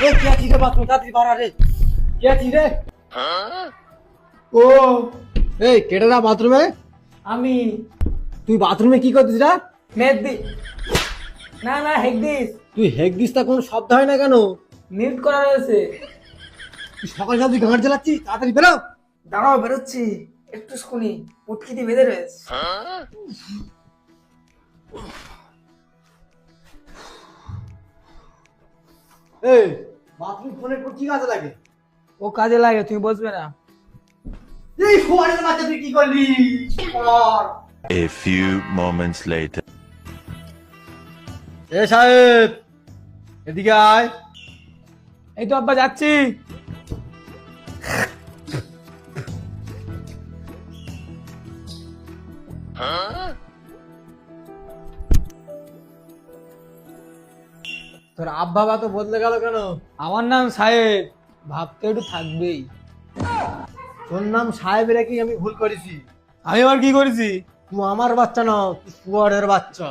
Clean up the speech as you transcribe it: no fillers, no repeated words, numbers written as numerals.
এই কে আছিস রে বাথরুম তাড়াতাড়ি বাড়া রে কে আছিস রে ও এই কেটে না বাথরুমে আমি তুই বাথরুমে কি করছিস রে মেহেদি না না হেগদিস তুই হেক দিস তা কোনো শব্দ হয় না কেন মিউট করা রয়েছে। তুই সকাল সকাল তুই গাঁট জ্বালাচ্ছিস তাড়াতাড়ি বেরো দাঁড়াও বেরোচ্ছি একটু শুনি পুটকিতে বেঁধে রয়েছে। এই বাথরুম ফোনের পর কি কাজে লাগে ও কাজে লাগে তুমি বসবে না। এই ফোনের বাচ্চা তুই কি করলি আর A few moments later. এ সাহেব এদিকে আয় এই তো আব্বা যাচ্ছি। তোর আব্বা বা তো বদলে গেল কেন আমার নাম সাহেব ভাবতে একটু থাকবেই। তোর নাম সাহেব রেখে আমি ভুল করেছি আমি আবার কি করেছি? তুই আমার বাচ্চা না তুই শুয়ারের বাচ্চা